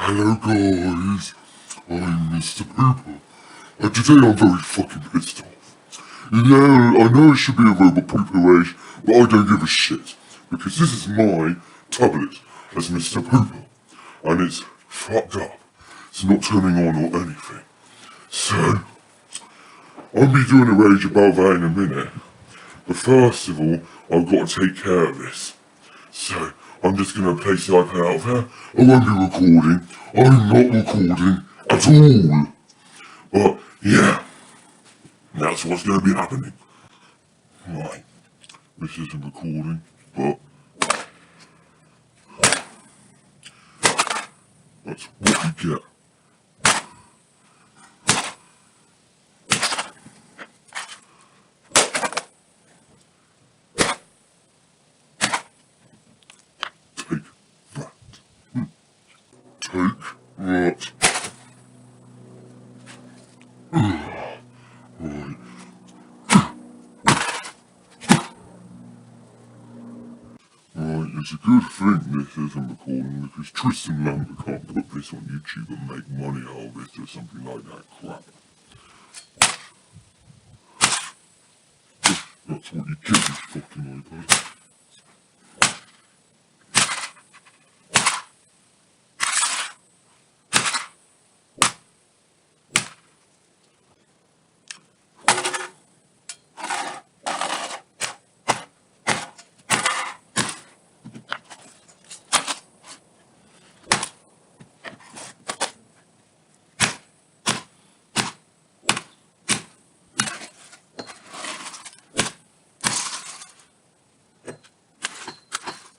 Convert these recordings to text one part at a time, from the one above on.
Hello guys, I'm Mr. Poopa, and today I'm very fucking pissed off. I know it should be a robot pooper age, but I don't give a shit, because this is my tablet as Mr. Poopa, and it's fucked up. It's not turning on or anything. So, I'll be doing a rage about that in a minute, but first of all, I've got to take care of this. So, I'm just going to place the iPad out there. I won't be recording. I'm not recording at all. But, yeah, that's what's going to be happening. Right, this isn't recording, but that's what you get. Take that. Right. Right, it's a good thing this isn't recording because Tristan and Lambert can't put this on YouTube and make money out of it or something like that crap. That's what you get with fucking iPad.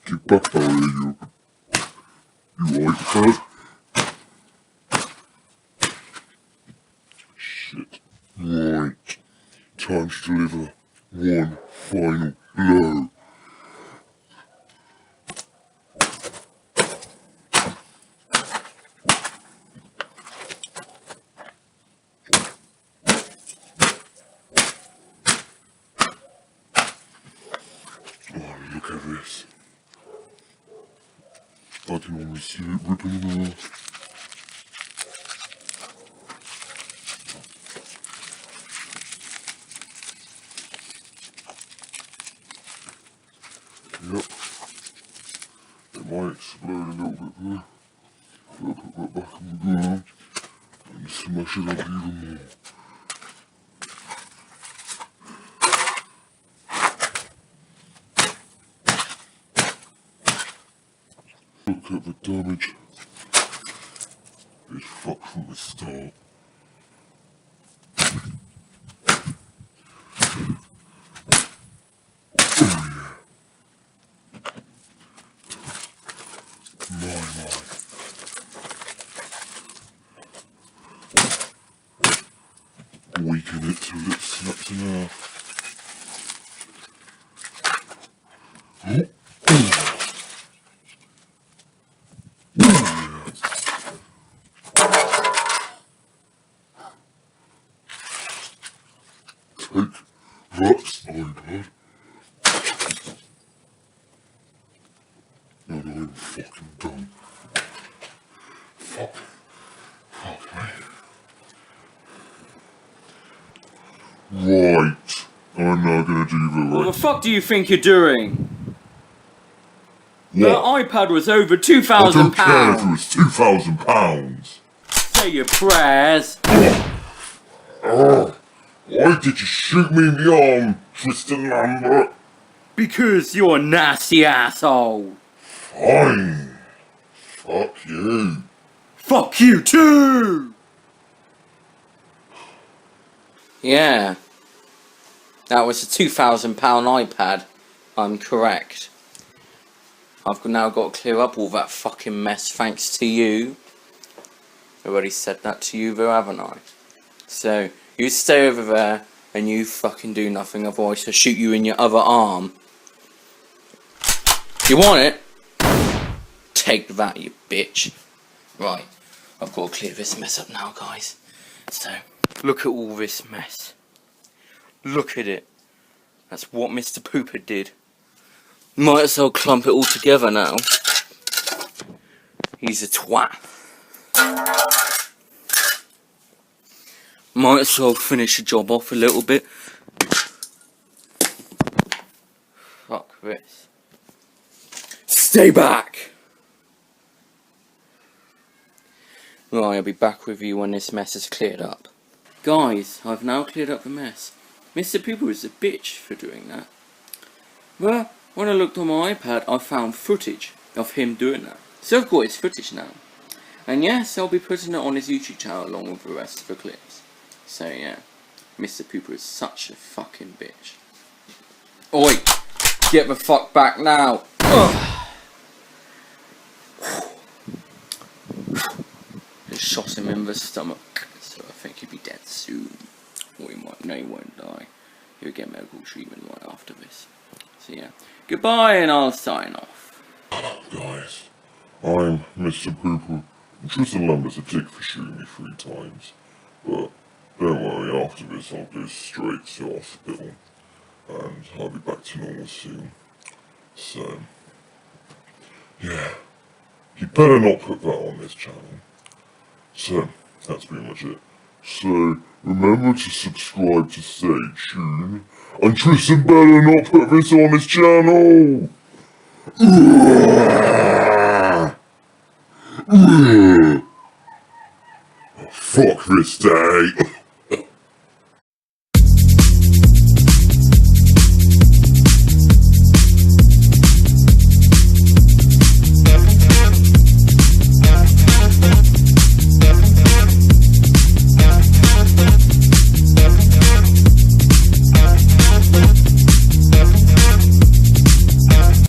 Get back out of here, you iPad. Shit. Right. Time to deliver one final blow. Oh, look at this. I can almost see it ripping in half. Yep. It might explode a little bit there. So I'll put that back on the ground and smash it up even more. Look at the damage. It's fucked from the start. Oh yeah. My. Weaken it till it snaps in half. Oh. Take that iPad. And I'm fucking done. Fuck me. Right. I'm now gonna do the What right. the fuck do you think you're doing? What? The iPad was over I don't care if it £2,000. was £2,000. Say your prayers. Oh. Why did you shoot me in the arm, Tristan Lambert? Because you're a nasty asshole. Fine. Fuck you. Fuck you too! Yeah. That was a £2,000 iPad. I'm correct. I've now got to clear up all that fucking mess thanks to you. I already said that to you though, haven't I? So, you stay over there and you fucking do nothing, otherwise I'll shoot you in your other arm. You want it? Take that, you bitch. Right, I've got to clear this mess up now, guys. So, look at all this mess. Look at it. That's what Mr. Poopa did. Might as well clump it all together now. He's a twat. Might as well finish the job off a little bit. Fuck this. Stay back! Right, I'll be back with you when this mess is cleared up. Guys, I've now cleared up the mess. Mr. Poopa is a bitch for doing that. Well, when I looked on my iPad, I found footage of him doing that. So I've got his footage now. And yes, I'll be putting it on his YouTube channel along with the rest of the clips. So yeah, Mr. Poopa is such a fucking bitch. Oi! Get the fuck back now! Ugh. Just shot him in the stomach, so I think he'll be dead soon. Or he might, no, he won't die. He'll get medical treatment right after this. So yeah, goodbye and I'll sign off. Guys, I'm Mr. Poopa. Tristan Lambert's a dick for shooting me 3 times. But don't worry, after this I'll go straight to hospital. And I'll be back to normal soon. So, yeah. You better not put that on this channel. So, that's pretty much it. So, remember to subscribe to stay tuned. And Tristan better not put this on his channel! Fuck this day!